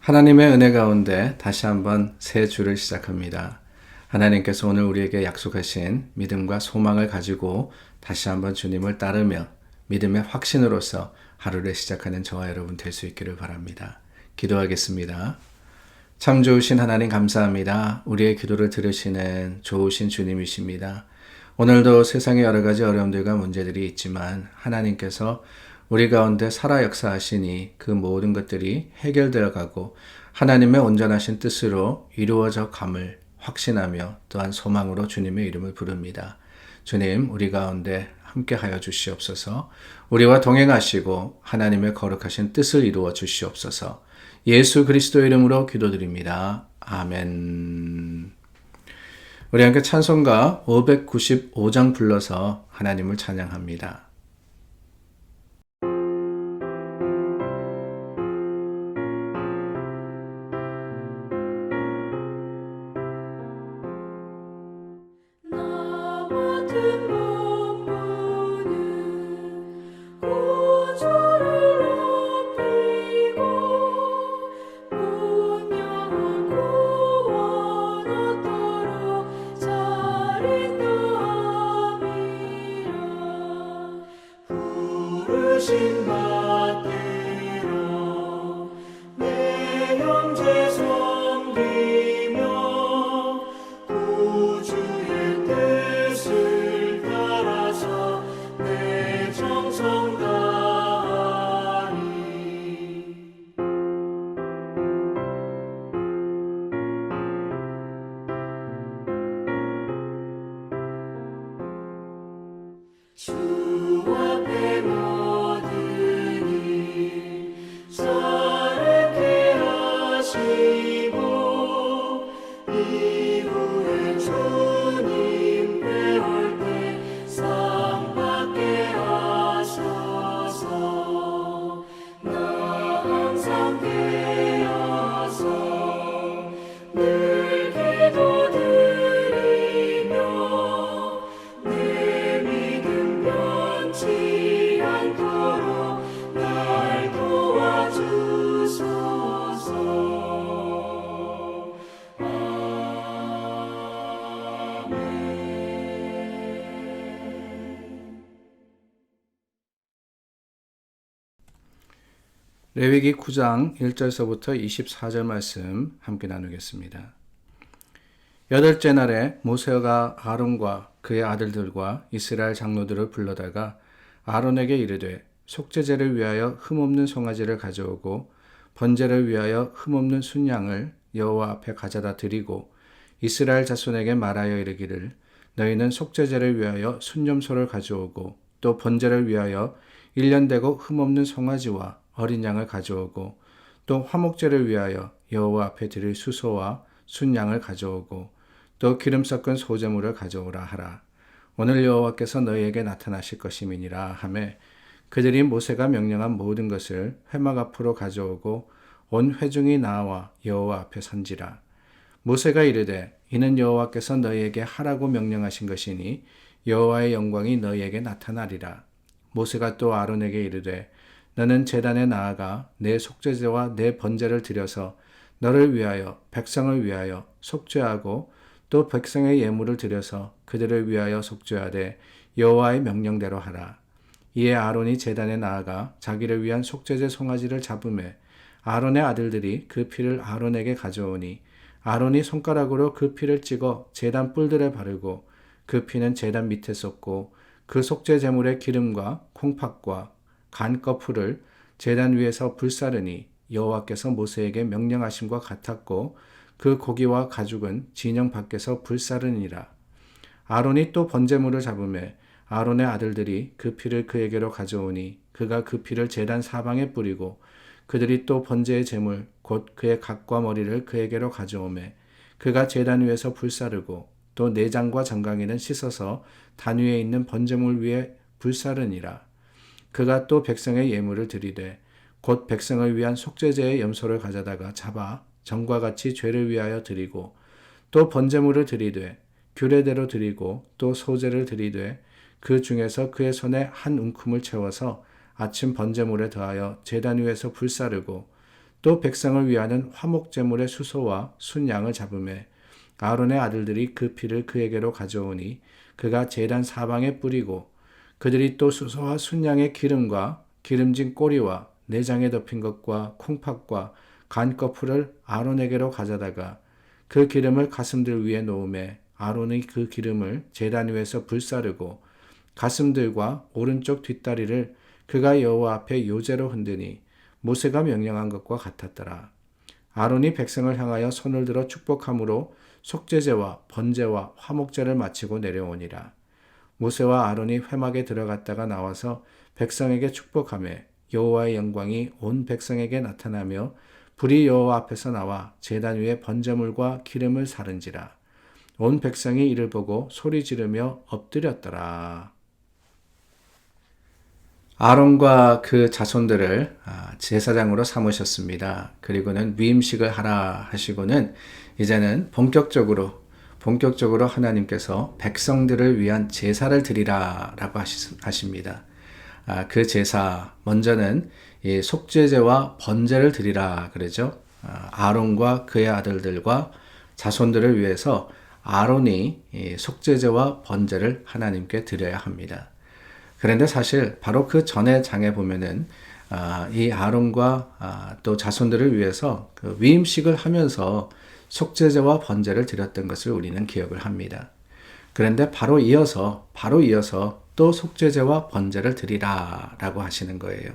하나님의 은혜 가운데 다시 한번 새 주를 시작합니다. 하나님께서 오늘 우리에게 약속하신 믿음과 소망을 가지고 다시 한번 주님을 따르며 믿음의 확신으로서 하루를 시작하는 저와 여러분 될 수 있기를 바랍니다. 기도하겠습니다. 참 좋으신 하나님 감사합니다. 우리의 기도를 들으시는 좋으신 주님이십니다. 오늘도 세상에 여러 가지 어려움들과 문제들이 있지만 하나님께서 우리 가운데 살아 역사하시니 그 모든 것들이 해결되어 가고 하나님의 온전하신 뜻으로 이루어져 감을 확신하며 또한 소망으로 주님의 이름을 부릅니다. 주님, 우리 가운데 함께하여 주시옵소서. 우리와 동행하시고 하나님의 거룩하신 뜻을 이루어 주시옵소서. 예수 그리스도 이름으로 기도드립니다. 아멘. 우리 함께 찬송가 595장 불러서 하나님을 찬양합니다. 레위기 9장 1절서부터 24절 말씀 함께 나누겠습니다. 여덟째 날에 모세가 아론과 그의 아들들과 이스라엘 장로들을 불러다가 아론에게 이르되 속죄제를 위하여 흠없는 송아지를 가져오고 번제를 위하여 흠없는 순양을 여호와 앞에 가져다 드리고 이스라엘 자손에게 말하여 이르기를 너희는 속죄제를 위하여 순념소를 가져오고 또 번제를 위하여 1년 되고 흠없는 송아지와 어린 양을 가져오고 또 화목제를 위하여 여호와 앞에 드릴 수소와 순양을 가져오고 또 기름 섞은 소제물을 가져오라 하라. 오늘 여호와께서 너희에게 나타나실 것임이니라 하매 그들이 모세가 명령한 모든 것을 회막 앞으로 가져오고 온 회중이 나와 여호와 앞에 선지라. 모세가 이르되 이는 여호와께서 너희에게 하라고 명령하신 것이니 여호와의 영광이 너희에게 나타나리라. 모세가 또 아론에게 이르되 너는 제단에 나아가 내 속죄제와 내 번제를 드려서 너를 위하여 백성을 위하여 속죄하고 또 백성의 예물을 드려서 그들을 위하여 속죄하되 여호와의 명령대로 하라. 이에 아론이 제단에 나아가 자기를 위한 속죄제 송아지를 잡으매 아론의 아들들이 그 피를 아론에게 가져오니 아론이 손가락으로 그 피를 찍어 제단 뿔들에 바르고 그 피는 제단 밑에 쏟고 그 속죄 제물의 기름과 콩팥과 간 거풀을 제단 위에서 불사르니 여호와께서 모세에게 명령하심과 같았고 그 고기와 가죽은 진영 밖에서 불사르니라. 아론이 또 번제물을 잡으매 아론의 아들들이 그 피를 그에게로 가져오니 그가 그 피를 제단 사방에 뿌리고 그들이 또 번제의 제물 곧 그의 각과 머리를 그에게로 가져오매 그가 제단 위에서 불사르고 또 내장과 정강이는 씻어서 단 위에 있는 번제물 위에 불사르니라. 그가 또 백성의 예물을 드리되 곧 백성을 위한 속죄제의 염소를 가져다가 잡아 전과 같이 죄를 위하여 드리고 또 번제물을 드리되 규례대로 드리고 또 소제를 드리되 그 중에서 그의 손에 한 움큼을 채워서 아침 번제물에 더하여 제단 위에서 불사르고 또 백성을 위하는 화목제물의 수소와 순양을 잡음에 아론의 아들들이 그 피를 그에게로 가져오니 그가 제단 사방에 뿌리고 그들이 또 수소와 순양의 기름과 기름진 꼬리와 내장에 덮인 것과 콩팥과 간꺼풀을 아론에게로 가져다가 그 기름을 가슴들 위에 놓음에 아론이 그 기름을 제단 위에서 불사르고 가슴들과 오른쪽 뒷다리를 그가 여호와 앞에 요제로 흔드니 모세가 명령한 것과 같았더라. 아론이 백성을 향하여 손을 들어 축복함으로 속죄제와 번제와 화목제를 마치고 내려오니라. 모세와 아론이 회막에 들어갔다가 나와서 백성에게 축복하며 여호와의 영광이 온 백성에게 나타나며 불이 여호와 앞에서 나와 제단 위에 번제물과 기름을 사른지라. 온 백성이 이를 보고 소리 지르며 엎드렸더라. 아론과 그 자손들을 제사장으로 삼으셨습니다. 그리고는 위임식을 하라 하시고는 이제는 본격적으로 하나님께서 백성들을 위한 제사를 드리라라고 하십니다. 그 제사 먼저는 이 속죄제와 번제를 드리라 그러죠. 아론과 그의 아들들과 자손들을 위해서 아론이 속죄제와 번제를 하나님께 드려야 합니다. 그런데 사실 바로 그 전의 장에 보면은 이 아론과 또 자손들을 위해서 그 위임식을 하면서 속죄제와 번제를 드렸던 것을 우리는 기억을 합니다. 그런데 바로 이어서 또 속죄제와 번제를 드리라라고 하시는 거예요.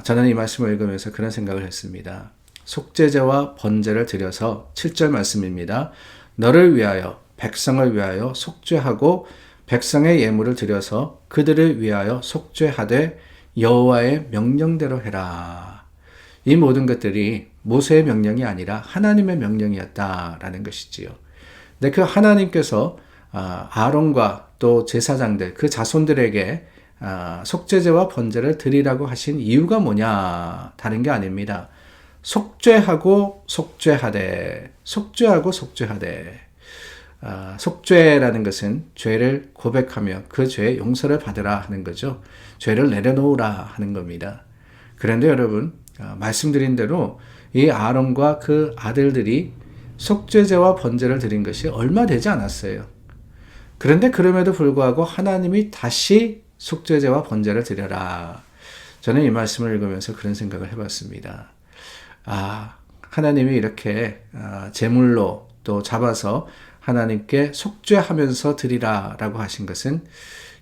저는 이 말씀을 읽으면서 그런 생각을 했습니다. 속죄제와 번제를 드려서 7절 말씀입니다. 너를 위하여 백성을 위하여 속죄하고 백성의 예물을 드려서 그들을 위하여 속죄하되 여호와의 명령대로 해라. 이 모든 것들이 모세의 명령이 아니라 하나님의 명령이었다라는 것이지요. 근데 그 하나님께서 아론과 또 제사장들 그 자손들에게 속죄제와 번제를 드리라고 하신 이유가 뭐냐? 다른 게 아닙니다. 속죄하고 속죄하되 속죄라는 것은 죄를 고백하며 그 죄의 용서를 받으라 하는 거죠. 죄를 내려놓으라 하는 겁니다. 그런데 여러분 말씀드린 대로 이 아론과 그 아들들이 속죄제와 번제를 드린 것이 얼마 되지 않았어요. 그런데 그럼에도 불구하고 하나님이 다시 속죄제와 번제를 드려라. 저는 이 말씀을 읽으면서 그런 생각을 해봤습니다. 하나님이 이렇게 제물로 또 잡아서 하나님께 속죄하면서 드리라라고 하신 것은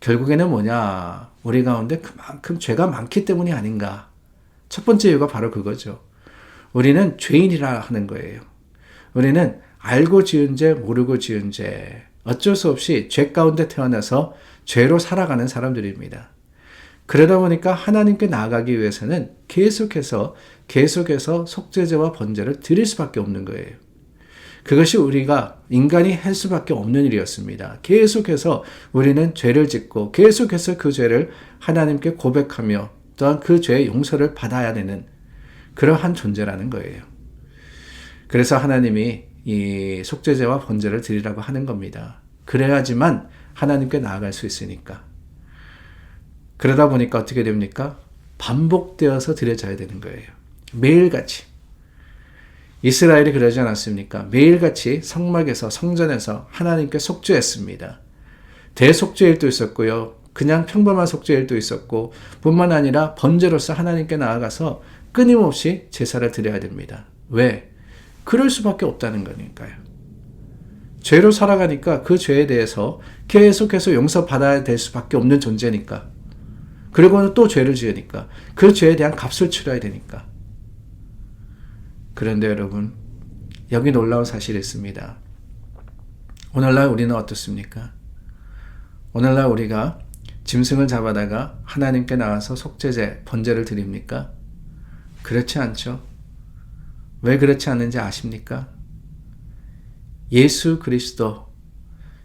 결국에는 뭐냐? 우리 가운데 그만큼 죄가 많기 때문이 아닌가? 첫 번째 이유가 바로 그거죠. 우리는 죄인이라 하는 거예요. 우리는 알고 지은 죄, 모르고 지은 죄, 어쩔 수 없이 죄 가운데 태어나서 죄로 살아가는 사람들입니다. 그러다 보니까 하나님께 나아가기 위해서는 계속해서 속죄제와 번제를 드릴 수밖에 없는 거예요. 그것이 우리가 인간이 할 수밖에 없는 일이었습니다. 계속해서 우리는 죄를 짓고 계속해서 그 죄를 하나님께 고백하며 또한 그 죄의 용서를 받아야 되는 그러한 존재라는 거예요. 그래서 하나님이 이 속죄제와 번제를 드리라고 하는 겁니다. 그래야지만 하나님께 나아갈 수 있으니까. 그러다 보니까 어떻게 됩니까? 반복되어서 드려져야 되는 거예요. 매일같이. 이스라엘이 그러지 않았습니까? 매일같이 성막에서 성전에서 하나님께 속죄했습니다. 대속죄일도 있었고요. 그냥 평범한 속죄일도 있었고 뿐만 아니라 번제로서 하나님께 나아가서 끊임없이 제사를 드려야 됩니다. 왜? 그럴 수밖에 없다는 거니까요. 죄로 살아가니까 그 죄에 대해서 계속해서 용서받아야 될 수밖에 없는 존재니까. 그리고는 또 죄를 지으니까 그 죄에 대한 값을 치러야 되니까. 그런데 여러분, 여기 놀라운 사실이 있습니다. 오늘날 우리는 어떻습니까? 오늘날 우리가 짐승을 잡아다가 하나님께 나와서 속죄제, 번제를 드립니까? 그렇지 않죠. 왜 그렇지 않는지 아십니까? 예수 그리스도,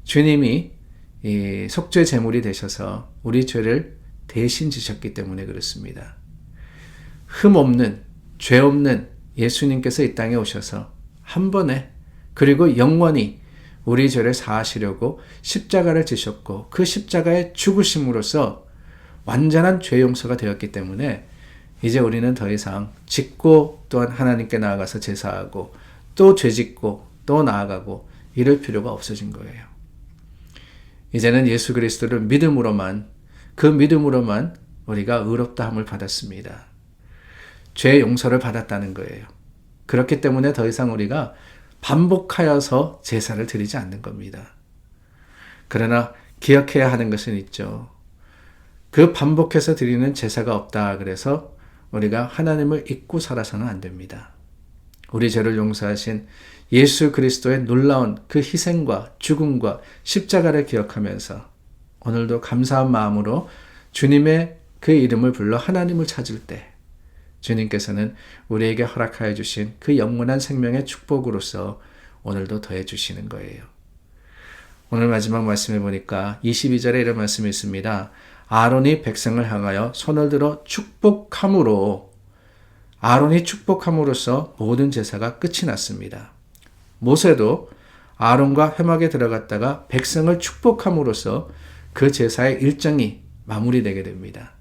주님이 이 속죄 제물이 되셔서 우리 죄를 대신 지셨기 때문에 그렇습니다. 흠 없는, 죄 없는 예수님께서 이 땅에 오셔서 한 번에 그리고 영원히 우리 죄를 사하시려고 십자가를 지셨고 그 십자가의 죽으심으로써 완전한 죄 용서가 되었기 때문에 이제 우리는 더 이상 짓고 또한 하나님께 나아가서 제사하고 또 죄짓고 또 나아가고 이럴 필요가 없어진 거예요. 이제는 예수 그리스도를 믿음으로만, 그 믿음으로만 우리가 의롭다함을 받았습니다. 죄 용서를 받았다는 거예요. 그렇기 때문에 더 이상 우리가 반복하여서 제사를 드리지 않는 겁니다. 그러나 기억해야 하는 것은 있죠. 그 반복해서 드리는 제사가 없다 그래서 우리가 하나님을 잊고 살아서는 안 됩니다. 우리 죄를 용서하신 예수 그리스도의 놀라운 그 희생과 죽음과 십자가를 기억하면서 오늘도 감사한 마음으로 주님의 그 이름을 불러 하나님을 찾을 때 주님께서는 우리에게 허락하여 주신 그 영원한 생명의 축복으로서 오늘도 더해 주시는 거예요. 오늘 마지막 말씀해 보니까 22절에 이런 말씀이 있습니다. 아론이 백성을 향하여 손을 들어 축복함으로, 아론이 축복함으로써 모든 제사가 끝이 났습니다. 모세도 아론과 회막에 들어갔다가 백성을 축복함으로써 그 제사의 일정이 마무리되게 됩니다.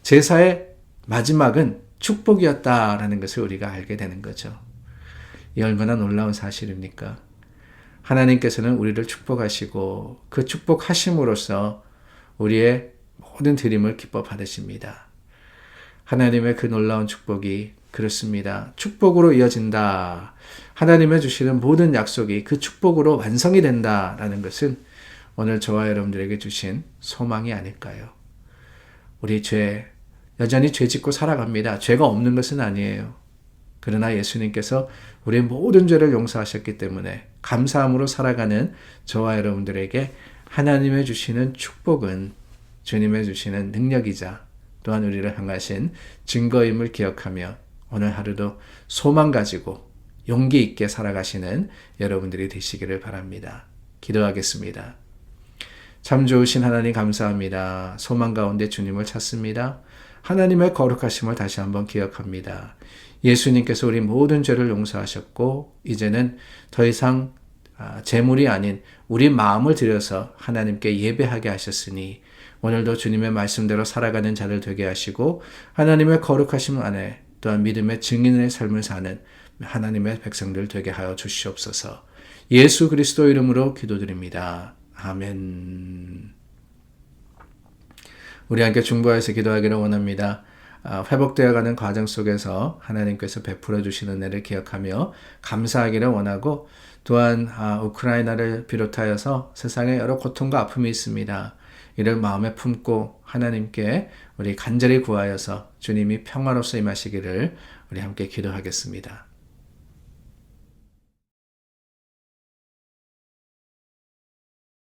제사의 마지막은 축복이었다라는 것을 우리가 알게 되는 거죠. 이 얼마나 놀라운 사실입니까? 하나님께서는 우리를 축복하시고 그 축복하심으로써 우리의 모든 드림을 기뻐 받으십니다. 하나님의 그 놀라운 축복이 그렇습니다. 축복으로 이어진다. 하나님의 주시는 모든 약속이 그 축복으로 완성이 된다라는 것은 오늘 저와 여러분들에게 주신 소망이 아닐까요? 우리 여전히 죄 짓고 살아갑니다. 죄가 없는 것은 아니에요. 그러나 예수님께서 우리의 모든 죄를 용서하셨기 때문에 감사함으로 살아가는 저와 여러분들에게 하나님의 주시는 축복은 주님의 주시는 능력이자 또한 우리를 향하신 증거임을 기억하며 오늘 하루도 소망 가지고 용기 있게 살아가시는 여러분들이 되시기를 바랍니다. 기도하겠습니다. 참 좋으신 하나님 감사합니다. 소망 가운데 주님을 찾습니다. 하나님의 거룩하심을 다시 한번 기억합니다. 예수님께서 우리 모든 죄를 용서하셨고 이제는 더 이상 제물이 아닌 우리 마음을 들여서 하나님께 예배하게 하셨으니 오늘도 주님의 말씀대로 살아가는 자들 되게 하시고 하나님의 거룩하심 안에 또한 믿음의 증인의 삶을 사는 하나님의 백성들 되게 하여 주시옵소서. 예수 그리스도 이름으로 기도드립니다. 아멘. 우리 함께 중보하여서 기도하기를 원합니다. 회복되어가는 과정 속에서 하나님께서 베풀어 주시는 은혜를 기억하며 감사하기를 원하고 또한 우크라이나를 비롯하여서 세상에 여러 고통과 아픔이 있습니다. 이를 마음에 품고 하나님께 우리 간절히 구하여서 주님이 평화로서 임하시기를 우리 함께 기도하겠습니다.